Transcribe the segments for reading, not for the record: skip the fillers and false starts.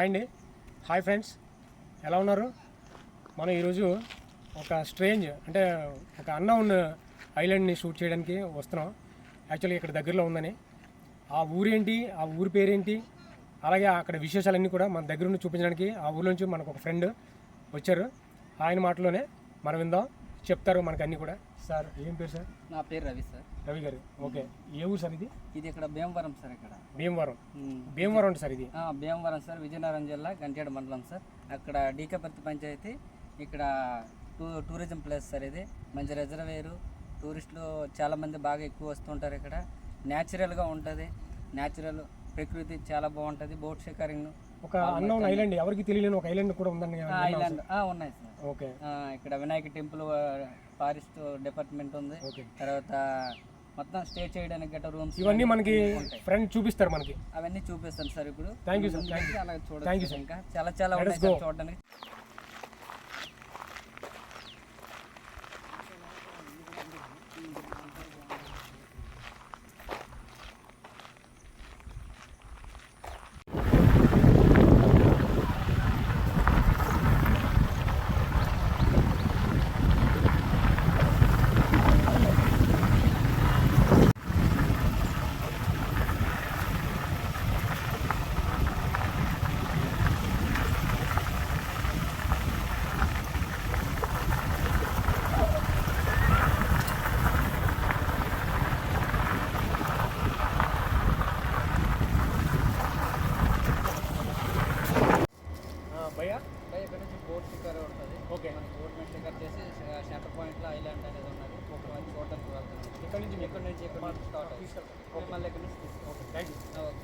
అండి. Hi friends, ఎలా ఉన్నారు? మనం ఈరోజు ఒక స్ట్రేంజ్ అంటే ఒక అన్నౌన్ ఐలాండ్ని షూట్ చేయడానికి వస్తున్నాం. యాక్చువల్లీ ఇక్కడ దగ్గరలో ఉందని, ఆ ఊరేంటి, ఆ ఊరి పేరేంటి, అలాగే అక్కడ విశేషాలన్నీ కూడా మన దగ్గర నుండి చూపించడానికి ఆ ఊరి నుంచి మనకు ఒక ఫ్రెండ్ వచ్చారు. ఆయన మాటలోనే మనం విందాం, చెప్తారు మనకు అన్నీ కూడా. సార్ ఏం పేరు సార్? నా పేరు రవి సార్. రవి గారు, ఓకే. ఏ ఊరు సార్ ఇది? ఇది ఇక్కడ భీమవరం సార్. ఇక్కడ భీమవరం అంటే సార్ ఇది? భీమవరం సార్, విజయనగరం జిల్లా గంట్యాడ మండలం సార్. అక్కడ డీకేపర్తి పంచాయతీ. ఇక్కడ టూరిజం ప్లేస్ సార్. ఇది మంచి రిజర్వేరు. టూరిస్టులు చాలామంది బాగా ఎక్కువ వస్తుంటారు. ఇక్కడ న్యాచురల్గా ఉంటుంది. న్యాచురల్ ప్రకృతి చాలా బాగుంటుంది. బోట్ షికారింగ్. ఒక అన్నౌన్ ఐలాండ్, ఎవరికి తెలియని ఒక ఐలాండ్ కూడా ఉందండి. ఐలాండ్ ఉన్నాయి సార్. ఓకే. ఇక్కడ వినాయక టెంపుల్, ఫారెస్ట్ డిపార్ట్మెంట్ ఉంది. తర్వాత మొత్తం స్టే చేయడానికి గట్రా రూమ్స్ ఇవన్నీ మనకి ఫ్రెండ్ చూపిస్తారు. మనకి అవన్నీ చూపిస్తాను సార్ ఇప్పుడు. Thank you sir. అలా చూడండి. ఇంకా చాలా చాలా ఉన్నాయి సార్ చూడడానికి. ఇక్కడ నుంచి బోట్ షికార్ ఉంటుంది. ఓకే. మన బోట్ మీద షికార్ చేసి సెంటర్ పాయింట్లో ఐలాండ్ అనేది ఉన్నది. ఒక మంచి చూడడానికి వెళ్తుంది. ఇక్కడ నుంచి స్టార్ట్ అవుతుంది. మళ్ళీ ఇక్కడ నుంచి తీసుకుంటాం. Thank you. ఓకే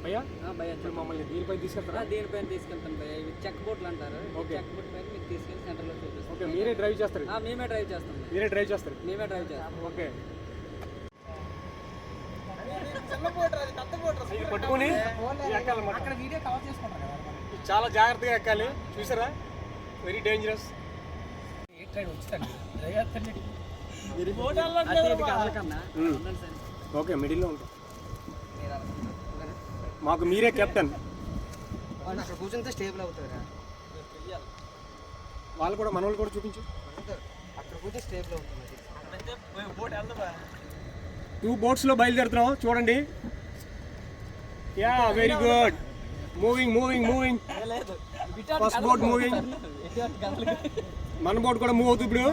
భయ్యా. భయ్యా మమ్మల్ని దీనిపై తీసుకెళ్తారా? దీనిపైన తీసుకెళ్తాను భయ్యా. ఇవి చెక్ బోట్లు అంటారు. చెక్ బోట్ పైన మీకు తీసుకెళ్ళి సెంటర్లో చూపిస్తాం. ఓకే. మీరే డ్రైవ్ చేస్తారు? మేమే డ్రైవ్ చేస్తాం. మీరే డ్రైవ్ చేస్తారు? మేమే డ్రైవ్ చేస్తాం. ఓకే. పట్టుకొని అక్కడ వీడియో కవర్ చేసుకుంటారు కదా, చాలా జాగ్రత్తగా ఎక్కాలి. చూసారా? Very dangerous. ఓకే, మిడిల్లో ఉంటాం. మాకు మీరే కెప్టెన్. అక్కడ కూర్చుంటే స్టేబుల్ అవుతారా? వాళ్ళు కూడా, మన వాళ్ళు కూడా చూపించు. అక్కడ కూర్చొని స్టేబుల్ అవుతుంది. 2 బోట్స్లో బయలుదేరుతున్నాం. చూడండి. Yeah, very good. Moving. First boat moving. మన బోట్ కూడా మూవ్ అవుతుంది ఇప్పుడు.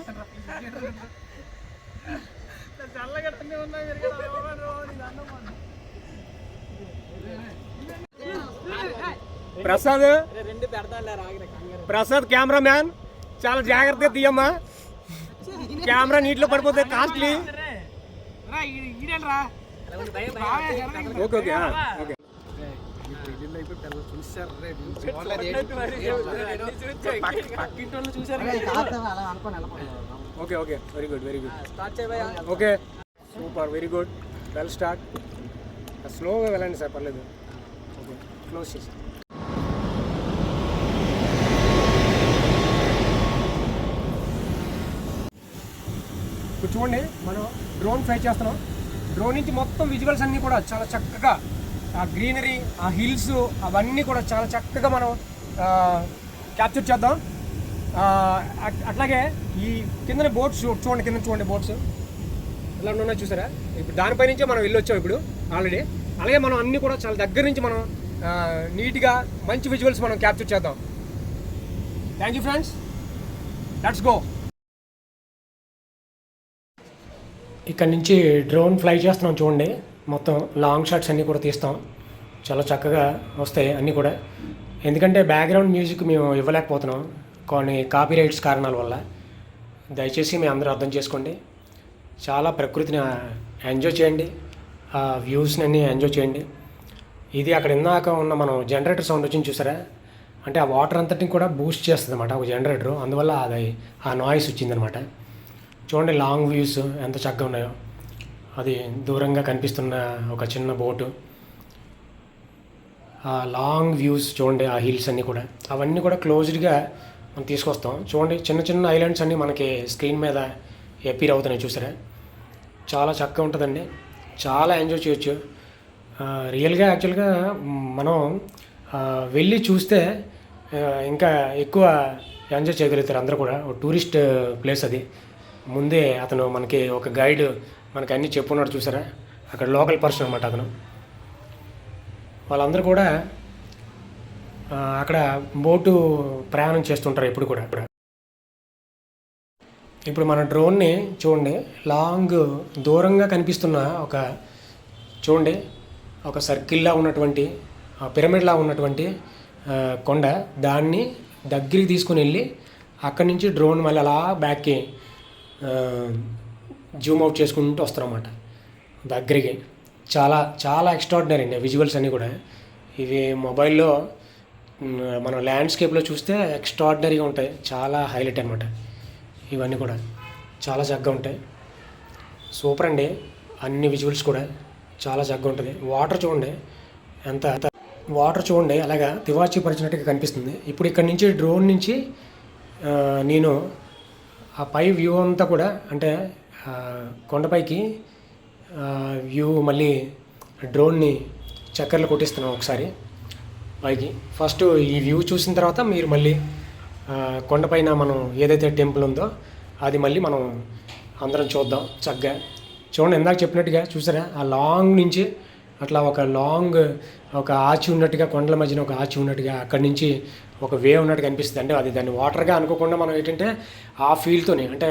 ప్రసాద్ కెమెరా మ్యాన్, చాలా జాగ్రత్తగా తీయమ్మా. కెమెరా నీటిలో పడిపోతే costly. Okay. Very good. Okay, super, very good. Well start. స్లోగా వెళ్ళండి సార్, పర్లేదు. ఓకే, క్లోజ్ చేసి. ఇప్పుడు చూడండి, మనం డ్రోన్ ఫ్లై చేస్తున్నాం. డ్రోన్ నుంచి మొత్తం విజువల్స్ అన్నీ కూడా చాలా చక్కగా, ఆ గ్రీనరీ, ఆ హిల్స్, అవన్నీ కూడా చాలా చక్కగా మనం క్యాప్చర్ చేద్దాం. అట్లాగే ఈ కింద బోట్స్ చూడండి, బోట్స్ ఇలా ఉన్నాయి చూసారా? ఇప్పుడు దానిపై నుంచే మనం వెళ్ళొచ్చాం ఇప్పుడు ఆల్రెడీ. అలాగే మనం అన్నీ కూడా చాలా దగ్గర నుంచి మనం నీట్గా మంచి విజువల్స్ మనం క్యాప్చర్ చేద్దాం. Thank you friends, let's go. ఇక్కడ నుంచి డ్రోన్ ఫ్లై చేస్తున్నాం చూడండి. మొత్తం లాంగ్ షాట్స్ అన్నీ కూడా తీస్తాం. చాలా చక్కగా వస్తాయి అన్నీ కూడా. ఎందుకంటే బ్యాక్గ్రౌండ్ మ్యూజిక్ మేము ఇవ్వలేకపోతున్నాం కొన్ని కాపీరైట్స్ కారణాల వల్ల. దయచేసి మీ అందరూ అర్థం చేసుకోండి. చాలా ప్రకృతిని ఎంజాయ్ చేయండి, ఆ వ్యూస్ని అన్నీ ఎంజాయ్ చేయండి. ఇది అక్కడ ఇందాక ఉన్న మనం జనరేటర్ సౌండ్ వచ్చింది చూసారా? అంటే ఆ వాటర్ అంతటిని కూడా బూస్ట్ చేస్తుంది అన్నమాట ఒక జనరేటరు. అందువల్ల అది ఆ నాయిస్ వచ్చిందనమాట. చూడండి లాంగ్ వ్యూస్ ఎంత చక్కగా ఉన్నాయో. అది దూరంగా కనిపిస్తున్న ఒక చిన్న బోటు, ఆ లాంగ్ వ్యూస్ చూడండి, ఆ హిల్స్ అన్నీ కూడా, అవన్నీ కూడా క్లోజ్డ్గా మనం తీసుకొస్తాం. చూడండి, చిన్న ఐలాండ్స్ అన్నీ మనకి స్క్రీన్ మీద అపీర్ అవుతున్నాయి చూసారా? చాలా చక్కగా ఉంటుందండి, చాలా ఎంజాయ్ చేయొచ్చు. రియల్గా యాక్చువల్గా మనం వెళ్ళి చూస్తే ఇంకా ఎక్కువ ఎంజాయ్ చేయగలుగుతారు అందరూ కూడా. టూరిస్ట్ ప్లేస్ అది. ముందే అతను మనకి ఒక గైడ్ మనకి అన్నీ చెప్పున్నాడు చూసారా, అక్కడ లోకల్ పర్సన్ అనమాట అతను. వాళ్ళందరూ కూడా అక్కడ బోటు ప్రయాణం చేస్తుంటారు ఎప్పుడు కూడా. ఇప్పుడు మన డ్రోన్ని చూడండి, లాంగ్ దూరంగా కనిపిస్తున్న ఒక చూడండి ఒక సర్కిల్లా ఉన్నటువంటి పిరమిడ్లా ఉన్నటువంటి కొండ, దాన్ని దగ్గరికి తీసుకుని వెళ్ళి అక్కడి నుంచి డ్రోన్ మళ్ళీ అలా బ్యాక్కి జూమ్ అవుట్ చేసుకుంటూ వస్తారన్నమాట దగ్గరికి. చాలా చాలా ఎక్స్ట్రాడినరీ అండి విజువల్స్ అన్నీ కూడా. ఇవి మొబైల్లో మనం ల్యాండ్స్కేప్లో చూస్తే ఎక్స్ట్రాడినరీగా ఉంటాయి, చాలా హైలైట్ అనమాట. ఇవన్నీ కూడా చాలా చక్కగా ఉంటాయి. సూపర్ అండి, అన్ని విజువల్స్ కూడా చాలా చక్కగా ఉంటుంది. వాటర్ చూడండి ఎంత వాటర్ చూడండి అలాగా తివాచి పరిచినట్టుగా కనిపిస్తుంది. ఇప్పుడు ఇక్కడ నుంచి డ్రోన్ నుంచి నేను ఆ పై వ్యూ అంతా కూడా అంటే కొండపైకి వ్యూ మళ్ళీ డ్రోన్ని చక్కర్లు కొట్టిస్తున్నాం ఒకసారి పైకి. ఫస్ట్ ఈ వ్యూ చూసిన తర్వాత మీరు మళ్ళీ కొండపైన మనం ఏదైతే టెంపుల్ ఉందో అది మళ్ళీ మనం అందరం చూద్దాం చక్కగా. చూడండి ఇందాక చెప్పినట్టుగా చూసారా, ఆ లాంగ్ నుంచి అట్లా ఒక ఆచి ఉన్నట్టుగా, కొండల మధ్యన ఒక ఆచి ఉన్నట్టుగా అక్కడి నుంచి ఒక వేవ్ ఉన్నట్టుగా అనిపిస్తుంది. అంటే అది దాన్ని వాటర్గా అనుకోకుండా మనం ఏంటంటే ఆ ఫీల్తోని అంటే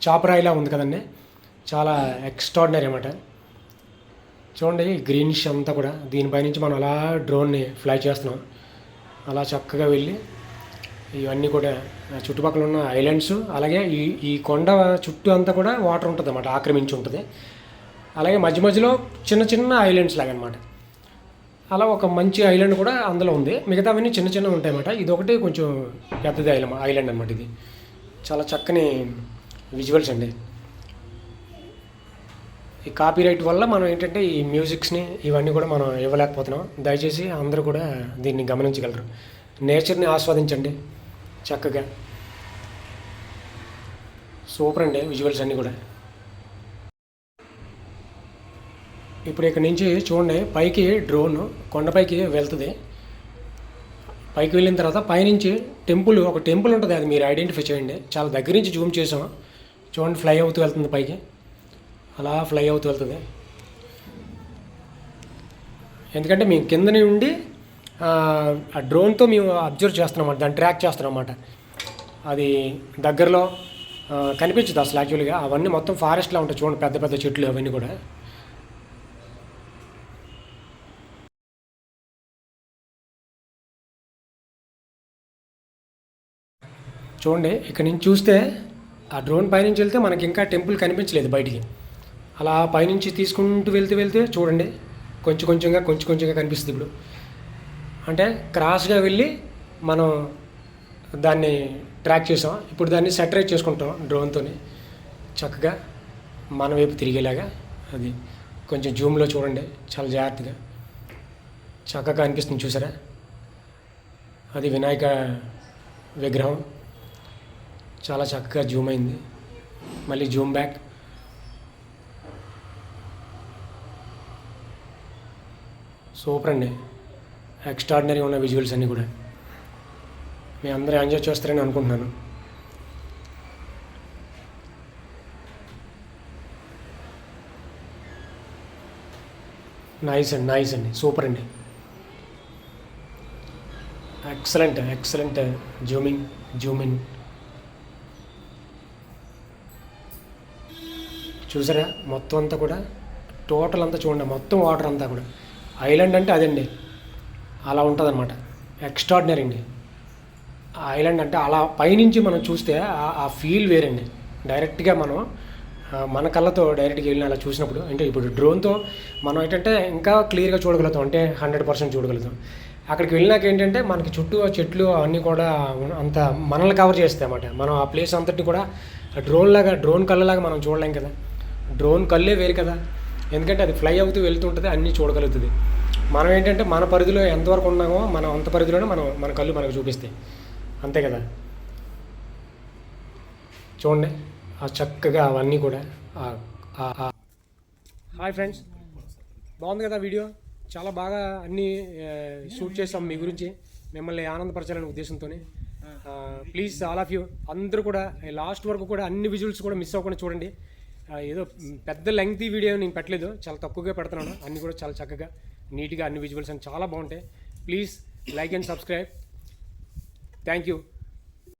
చాపరాయిలా ఉంది కదండి, చాలా ఎక్స్ట్రాడినరీ అన్నమాట. చూడండి గ్రీనిష్ అంతా కూడా. దీనిపై నుంచి మనం అలా డ్రోన్ని ఫ్లై చేస్తున్నాం. అలా చక్కగా వెళ్ళి ఇవన్నీ కూడా చుట్టుపక్కల ఉన్న ఐలాండ్స్, అలాగే ఈ కొండ చుట్టూ అంతా కూడా వాటర్ ఉంటుంది అన్నమాట, ఆక్రమించి ఉంటుంది. అలాగే మధ్య మధ్యలో చిన్న చిన్న ఐలాండ్స్ లాగా అనమాట. అలా ఒక మంచి ఐలాండ్ కూడా అందులో ఉంది. మిగతావన్నీ చిన్న చిన్నవి ఉంటాయి అన్నమాట. ఇది ఒకటి కొంచెం పెద్దది ఐలాండ్ అనమాట. ఇది చాలా చక్కని విజువల్స్ అండి. ఈ కాపీరైట్ వల్ల మనం ఏంటంటే ఈ మ్యూజిక్స్ని ఇవన్నీ కూడా మనం ఇవ్వలేకపోతున్నాం. దయచేసి అందరూ కూడా దీన్ని గమనించగలరు. నేచర్ని ఆస్వాదించండి చక్కగా. సూపర్ అండి విజువల్స్ అన్నీ కూడా. ఇప్పుడు ఇక్కడ నుంచి చూడండి పైకి డ్రోన్ కొండపైకి వెళ్తుంది. పైకి వెళ్ళిన తర్వాత పైనుంచి ఒక టెంపుల్ ఉంటుంది, అది మీరు ఐడెంటిఫై చేయండి. చాలా దగ్గర నుంచి జూమ్ చేసాం. చూడండి ఫ్లై అవుతూ వెళ్తుంది పైకి, అలా ఫ్లై అవుతూ వెళ్తుంది. ఎందుకంటే మేము కింద నుండి ఆ డ్రోన్తో మేము అబ్జర్వ్ చేస్తున్నాం అన్నమాట, దాన్ని ట్రాక్ చేస్తున్నాం అన్నమాట. అది దగ్గరలో కనిపించదు అసలు యాక్చువల్గా. అవన్నీ మొత్తం ఫారెస్ట్లా ఉంటాయి చూడండి, పెద్ద పెద్ద చెట్లు అవన్నీ కూడా. చూడండి ఇక్కడ నుంచి చూస్తే ఆ డ్రోన్ పైనుంచి వెళ్తే మనకి ఇంకా టెంపుల్ కనిపించలేదు బయటికి. అలా పైనుంచి తీసుకుంటూ వెళ్తే చూడండి కొంచెం కొంచెంగా కనిపిస్తుంది. ఇప్పుడు అంటే క్రాస్గా వెళ్ళి మనం దాన్ని ట్రాక్ చేసాం. ఇప్పుడు దాన్ని సెటరేట్ చేసుకుంటాం డ్రోన్తో చక్కగా మన వైపు తిరిగేలాగా. అది కొంచెం జూమ్లో చూడండి, చాలా జాగ్రత్తగా చక్కగా అనిపిస్తుంది చూసారా. అది వినాయక విగ్రహం, చాలా చక్కగా జూమ్ అయింది. మళ్ళీ జూమ్ బ్యాక్. సూపర్ అండి, ఎక్స్ట్రాడినరీ ఉన్న విజువల్స్ అన్నీ కూడా. మీ అందరూ ఎంజాయ్ చేస్తారని అనుకుంటున్నాను. నైస్ అండి, సూపర్ అండి. Excellent Zoom in. చూసారా మొత్తం అంతా కూడా, టోటల్ అంతా చూడండి, మొత్తం వాటర్ అంతా కూడా. ఐలాండ్ అంటే అదండి, అలా ఉంటుంది అనమాట. ఎక్స్ట్రాడినరీ అండి ఐలాండ్ అంటే. అలా పైనుంచి మనం చూస్తే ఆ ఫీల్ వేరండి. డైరెక్ట్గా మనం మన కళ్ళతో డైరెక్ట్గా వెళ్ళిన అలా చూసినప్పుడు, అంటే ఇప్పుడు డ్రోన్తో మనం ఏంటంటే ఇంకా క్లియర్గా చూడగలుగుతాం, అంటే 100% చూడగలుగుతాం. అక్కడికి వెళ్ళినాక ఏంటంటే మనకి చుట్టూ చెట్లు అవన్నీ కూడా అంత మనల్ని కవర్ చేస్తాయి అన్నమాట. మనం ఆ ప్లేస్ అంతటి కూడా డ్రోన్ కళ్ళలాగా మనం చూడలేం కదా. డ్రోన్ కళ్ళే వేరు కదా, ఎందుకంటే అది ఫ్లై అవుతూ వెళ్తుంటుంది, అన్నీ చూడగలుగుతుంది. మనం ఏంటంటే మన పరిధిలో ఎంతవరకు ఉన్నామో మనం అంత పరిధిలోనే మన కళ్ళు మనకు చూపిస్తాయి, అంతే కదా. చూడండి ఆ చక్కగా అవన్నీ కూడా. హాయ్ ఫ్రెండ్స్, బాగుంది కదా వీడియో, చాలా బాగా అన్నీ షూట్ చేసాం మీ గురించి, మిమ్మల్ని ఆనందపరచాలనే ఉద్దేశంతో. ప్లీజ్ ఆల్ ఆఫ్ యూ అందరూ కూడా లాస్ట్ వరకు కూడా అన్ని విజువల్స్ కూడా మిస్ అవ్వకుండా చూడండి. ఏదో పెద్ద లెంగ్తీ వీడియో నేను పెట్టలేదు, చాలా తక్కువగా పెడుతున్నాను. అన్నీ కూడా చాలా చక్కగా నీట్గా అన్ని విజువల్స్ అని చాలా బాగుంటాయి. Please like and subscribe. Thank you.